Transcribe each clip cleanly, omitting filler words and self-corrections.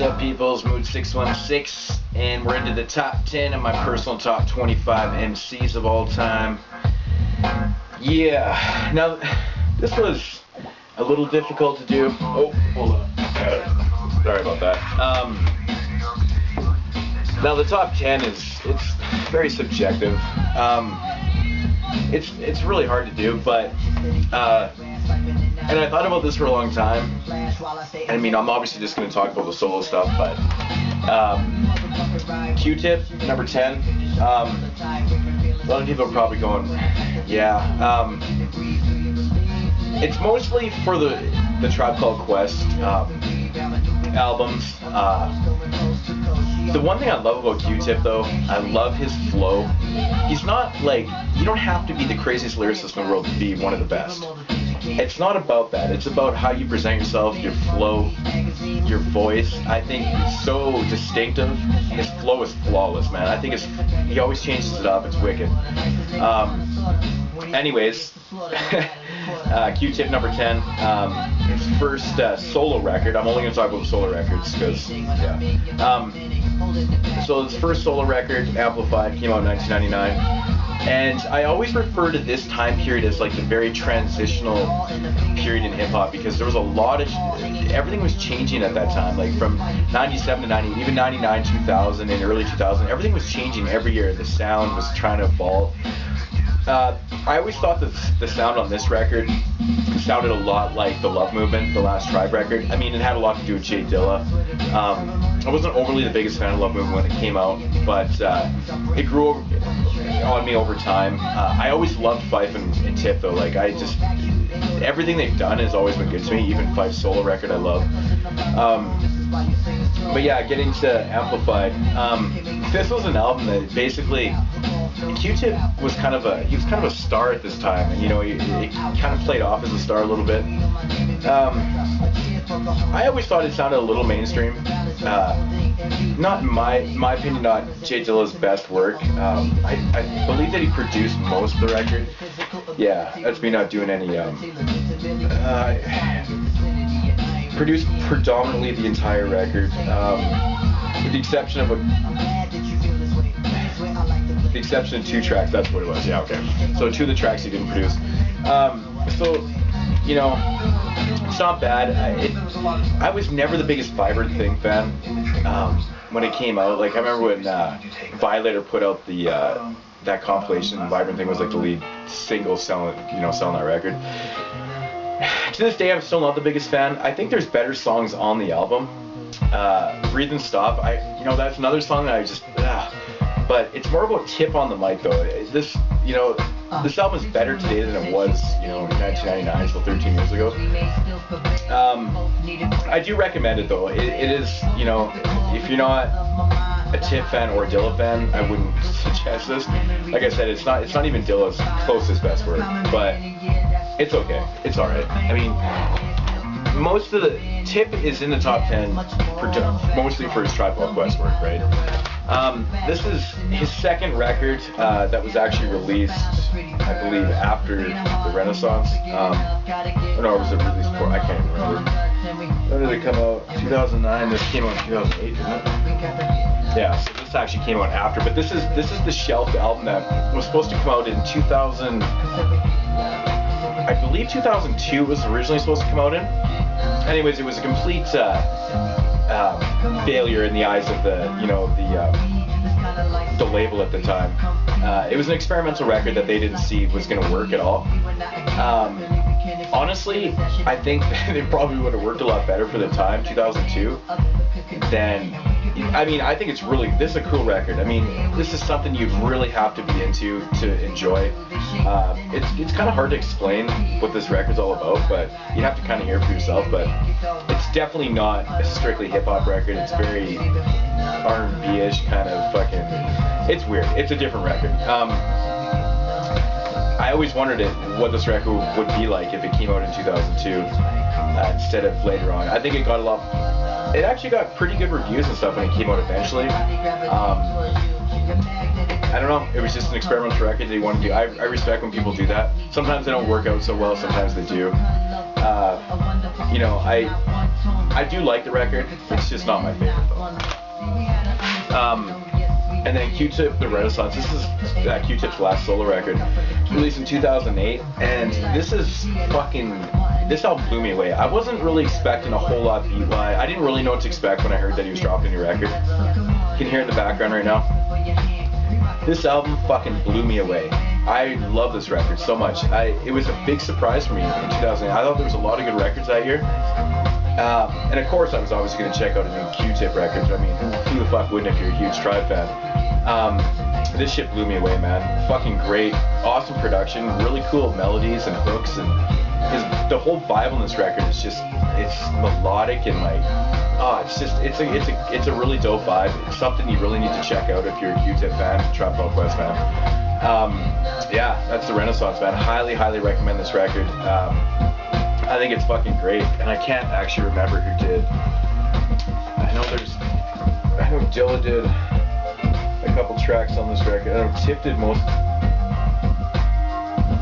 What's up, peoples? Mood 616, and we're into the top 10 of my personal top 25 MCs of all time. Yeah, now this was a little difficult to do. Oh, hold on. Sorry about that. Now the top 10 it's very subjective. It's really hard to do, but and I thought about this for a long time. I mean, I'm obviously just going to talk about the solo stuff, but Q-Tip, number 10. A lot of people are probably going, yeah. It's mostly for the Tribe Called Quest albums. The one thing I love about Q-Tip, though, I love his flow. He's not like, you don't have to be the craziest lyricist in the world to be one of the best. It's not about that. It's about how you present yourself, your flow, your voice. I think it's so distinctive. His flow is flawless, man. I think he always changes it up. It's wicked. Anyways, Q-Tip number 10. His first solo record. I'm only going to talk about solo records because, yeah. So his first solo record, Amplified, came out in 1999. And I always refer to this time period as like the very transitional period in hip-hop, because there was a lot of everything was changing at that time, like from 97 to 90, even 99, 2000, and early 2000, everything was changing every year. The sound was trying to evolve. I always thought that the sound on this record sounded a lot like the Love Movement, the last Tribe record. I mean, it had a lot to do with Jay Dilla. I wasn't overly the biggest fan of Love Movement when it came out, but it grew on me over time. I always loved Fife and Tip, though. Like, everything they've done has always been good to me. Even Fife's solo record I love. But yeah, getting to Amplified. This was an album that basically, Q-Tip was kind of a star at this time, and he kind of played off as a star a little bit. I always thought it sounded a little mainstream. Not in my opinion, not Jay Dilla's best work. I believe that he produced most of the record. Yeah, that's me not doing any. Produced predominantly the entire record, with the exception of 2 tracks. That's what it was. Yeah, okay. So 2 of the tracks he didn't produce. So it's not bad. I was never the biggest Vibrant Thing fan when it came out. Like, I remember when Violator put out that compilation. Vibrant Thing was like the lead single selling that record. To this day, I'm still not the biggest fan. I think there's better songs on the album. Breathe and Stop. That's another song that I just. But it's more about Tip on the mic, though. This album is better today than it was, in 1999, so 13 years ago. I do recommend it, though. It is, if you're not a Tip fan or a Dilla fan, I wouldn't suggest this. Like I said, it's not even Dilla's closest best work, but it's okay. It's all right. I mean, most of the Tip is in the top 10 mostly for his Tribe Called Quest work, right? This is his second record that was actually released, I believe, after the Renaissance. Or was it released before? I can't even remember. When did it come out? 2009. This came out in 2008, didn't it? Yeah, so this actually came out after. But this is the shelved album that was supposed to come out in 2000. I believe 2002 was originally supposed to come out in. Anyways, it was a complete failure in the eyes of the label at the time. It was an experimental record that they didn't see was going to work at all. Honestly, I think they probably would have worked a lot better for the time, 2002, than. I think this is a cool record. I mean, this is something you really have to be into to enjoy. It's kind of hard to explain what this record's all about, but you have to kind of hear it for yourself. But it's definitely not a strictly hip-hop record. It's very R&B-ish kind of fucking. It's weird. It's a different record. I always wondered what this record would be like if it came out in 2002 instead of later on. I think it got it actually got pretty good reviews and stuff when it came out eventually. I don't know, it was just an experimental record they wanted to do. I respect when people do that. Sometimes they don't work out so well, sometimes they do. you know, I do like the record. It's just not my favorite though. And then Q-Tip, The Renaissance. This is Q-Tip's last solo record, released in 2008, and this album blew me away. I wasn't really expecting a whole lot beat-wise. I didn't really know what to expect when I heard that he was dropping a new record. You can hear it in the background right now. This album fucking blew me away. I love this record so much. It was a big surprise for me in 2008. I thought there was a lot of good records that year. And of course, I was always going to check out a new Q-Tip record. I mean, who the fuck wouldn't if you're a huge Tribe fan? This shit blew me away, man. Fucking great, awesome production, really cool melodies and hooks, and the whole vibe on this record is just, it's melodic and like, it's a really dope vibe. It's something you really need to check out if you're a Q-Tip fan, Tribe Called Quest fan. Yeah, that's The Renaissance, man. Highly, highly recommend this record. I think it's fucking great, and I can't actually remember who did. I know Dilla did a couple tracks on this record. I know Tip did most.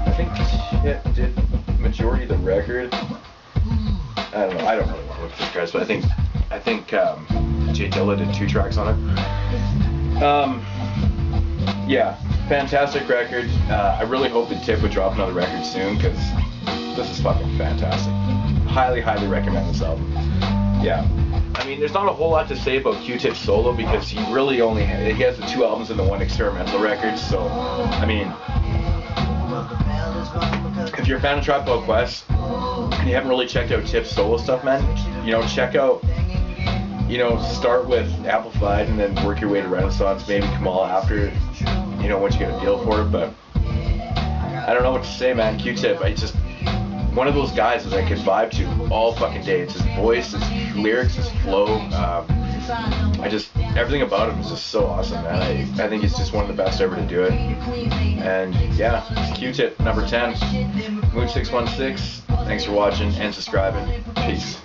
I think Tip did the majority of the record. I don't know. I don't really want to look at this guys, but I think Jay Dilla did 2 tracks on it. Yeah, fantastic record. I really hope that Tip would drop another record soon, because this is fucking fantastic. Highly, highly recommend this album. Yeah. I mean, there's not a whole lot to say about Q-Tip solo, because he really he has the 2 albums and the 1 experimental record, so, I mean, if you're a fan of Tribe Called Quest, and you haven't really checked out Tip's solo stuff, man, you know, check out, you know, start with Amplified and then work your way to Renaissance, maybe Kamal after, you know, once you get a feel for it, but I don't know what to say, man. Q-Tip, just one of those guys that I could vibe to all fucking day. It's his voice, his lyrics, his flow. Everything about him is just so awesome, man. I think he's just one of the best ever to do it. And yeah, it's Q-Tip, number 10. Moon616. Thanks for watching and subscribing. Peace.